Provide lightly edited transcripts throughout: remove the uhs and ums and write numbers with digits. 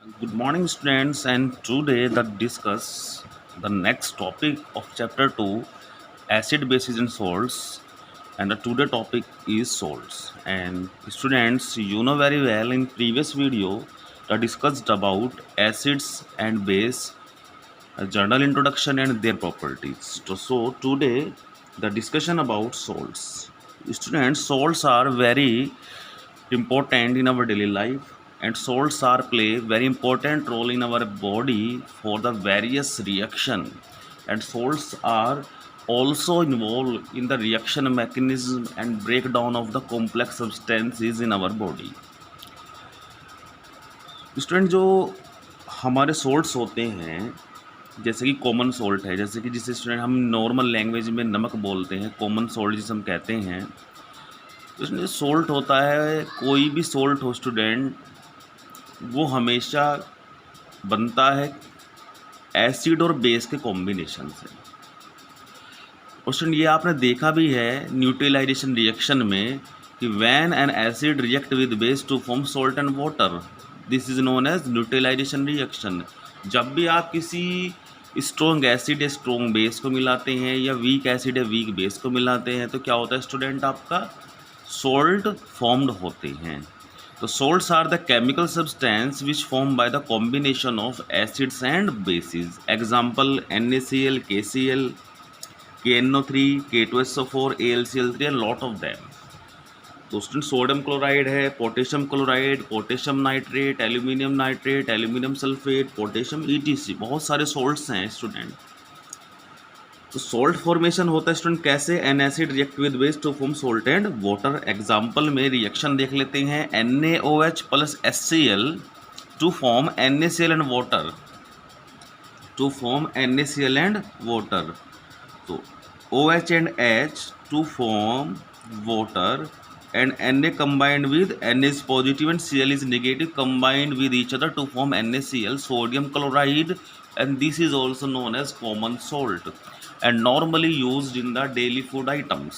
Good morning, students, and today that discuss the next topic of chapter 2, acid, bases, and salts. And the today topic is salts. And students, you know very well in previous video that discussed about acids and base, a general introduction and their properties. So today the discussion about salts. Students, salts are very important in our daily life, and salts are play very important role in our body for the various reaction, and salts are also involved in the reaction mechanism and breakdown of the complex substances in our body. Student, जो हमारे salts होते हैं, जैसे कि common salt है, जैसे कि जिसे स्टूडेंट हम नॉर्मल लैंग्वेज में नमक बोलते हैं, कॉमन सोल्ट जिसे हम कहते हैं। तो इसमें सोल्ट होता है, कोई भी सोल्ट हो स्टूडेंट, वो हमेशा बनता है एसिड और बेस के कॉम्बिनेशन से। क्वेश्चन ये आपने देखा भी है न्यूट्रलाइजेशन रिएक्शन में कि when an acid react with base to form salt and water, this is known as neutralization reaction. जब भी आप किसी स्ट्रॉन्ग एसिड या स्ट्रॉन्ग बेस को मिलाते हैं या वीक एसिड या वीक बेस को मिलाते हैं, तो क्या होता है स्टूडेंट, आपका सॉल्ट फॉर्म्ड होते हैं। तो salts are the chemical substance which formed by the combination of acids and bases. Example: NaCl, KCl, KNO3, K2SO4, AlCl3 and lot of them. तो स्टूडेंट सोडियम क्लोराइड है, potassium chloride, potassium nitrate, aluminium sulphate, potassium ETC, बहुत सारे salts हैं student. तो salt formation होता है student कैसे, an acid react with base to form salt and water. Example में रिएक्शन देख लेते हैं, NaOH plus HCl to form NaCl and water, to form NaCl and water. तो OH and H to form water and Na combined with Na is positive and Cl is negative combined with each other to form NaCl, sodium chloride, and this is also known as common salt and normally used in the daily food items,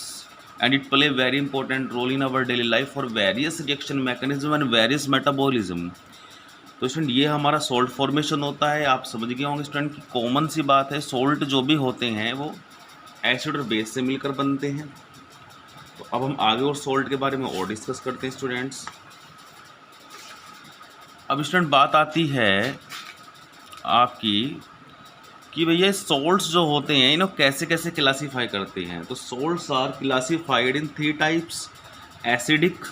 and it play very important role in our daily life for various reaction mechanism and various metabolism. तो student ये हमारा salt formation होता है। आप समझ गए होंगे student की कॉमन सी बात है, सॉल्ट जो भी होते हैं वो एसिड और बेस से मिलकर बनते हैं। तो अब हम आगे और सॉल्ट के बारे में और डिस्कस करते हैं स्टूडेंट्स। अब स्टूडेंट बात आती है आपकी कि भैया सॉल्ट्स जो होते हैं इन्हें कैसे कैसे क्लासीफाई करते हैं। तो salts are classified in 3 types: acidic,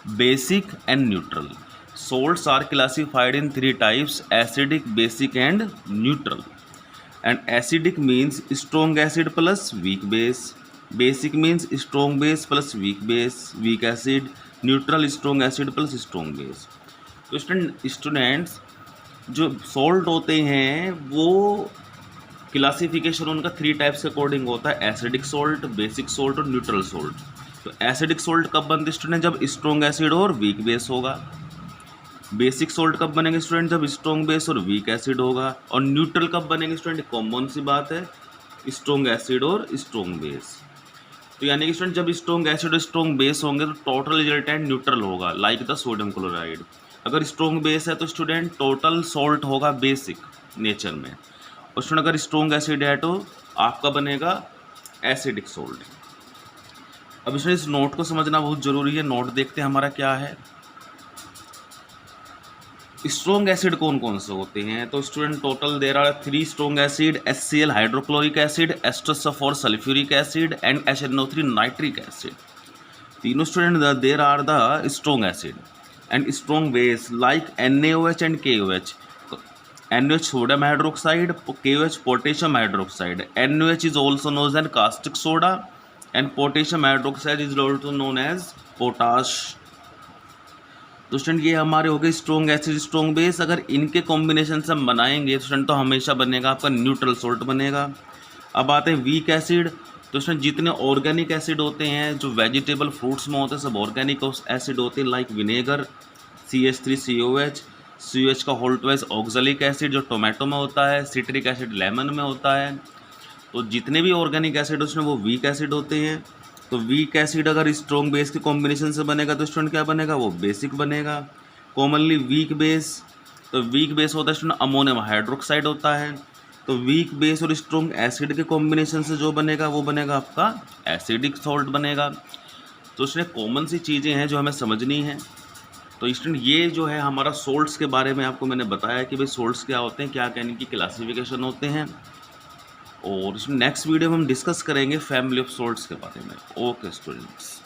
basic and neutral. Salts are classified in 3 types: acidic, basic and neutral. And acidic means strong acid plus weak base, basic means strong base plus weak base, weak acid, neutral strong acid plus strong base. तो students जो salt होते हैं वो classification उनका 3 types के according होता है: acidic salt, basic salt और न्यूट्रल सॉल्ट। तो एसिडिक सॉल्ट कब बनते स्टूडेंट, जब स्ट्रॉन्ग एसिड और वीक बेस होगा। बेसिक सॉल्ट कब बनेंगे स्टूडेंट, जब स्ट्रॉन्ग बेस और वीक एसिड होगा। और न्यूट्रल कब बनेंगे स्टूडेंट, कॉमन सी बात है, स्ट्रॉन्ग एसिड और स्ट्रॉन्ग बेस। तो यानी कि स्टूडेंट जब स्ट्रॉन्ग एसिड और स्ट्रॉन्ग बेस होंगे तो टोटल रिजल्टेंट न्यूट्रल होगा, लाइक द सोडियम क्लोराइड। अगर स्ट्रॉन्ग बेस है तो स्टूडेंट टोटल सॉल्ट होगा बेसिक नेचर में। और स्टूडेंट अगर स्ट्रॉन्ग एसिड है तो आपका बनेगा एसिडिक सॉल्ट। अब स्टूडेंट इस नोट को समझना बहुत जरूरी है। नोट देखते हैं हमारा क्या है। स्ट्रॉन्ग एसिड कौन कौन से होते हैं, तो student total there are 3 strong acid: HCl hydrochloric acid, H2SO4 sulphuric acid and HNO3 nitric acid. तीनों student there are the strong acid and strong base like NaOH and KOH। NaOH sodium hydroxide, KOH potassium hydroxide. NaOH is also known as caustic soda and potassium hydroxide is also known as potash। तो student ये हमारे हो गए strong acid strong base. अगर इनके combination से हम बनाएंगे तो स्टूडेंट तो हमेशा बनेगा आपका न्यूट्रल सॉल्ट बनेगा। अब आते हैं वीक एसिड। तो स्टूडेंट जितने ऑर्गेनिक एसिड होते हैं जो वेजिटेबल फ्रूट्स में होते हैं सब ऑर्गेनिक एसिड होते हैं, लाइक विनेगर, CH3COH, COH का होल ट्वाइस ऑक्जेलिक एसिड जो टोमेटो में होता है, सिट्रिक एसिड लेमन में होता है। तो जितने भी ऑर्गेनिक एसिड उसमें वो वीक एसिड होते हैं। तो वीक एसिड अगर स्ट्रॉन्ग बेस के कॉम्बिनेशन से बनेगा तो स्टूडेंट क्या बनेगा, वो बेसिक बनेगा। कॉमनली वीक बेस तो वीक बेस होता है स्टूडेंट अमोनियम हाइड्रोक्साइड होता है। तो वीक बेस और स्ट्रॉन्ग एसिड के कॉम्बिनेशन से जो बनेगा वो बनेगा आपका एसिडिक सॉल्ट बनेगा। तो इसमें कॉमन सी चीज़ें हैं जो हमें समझनी है। तो स्टूडेंट ये जो है हमारा सोल्ट्स के बारे में आपको मैंने बताया कि भाई सोल्ट्स क्या होते हैं, क्या कहने की क्लासिफिकेशन होते हैं। और इसमें नेक्स्ट वीडियो में हम डिस्कस करेंगे फैमिली ऑफ सोल्ट्स के बारे में। Okay students.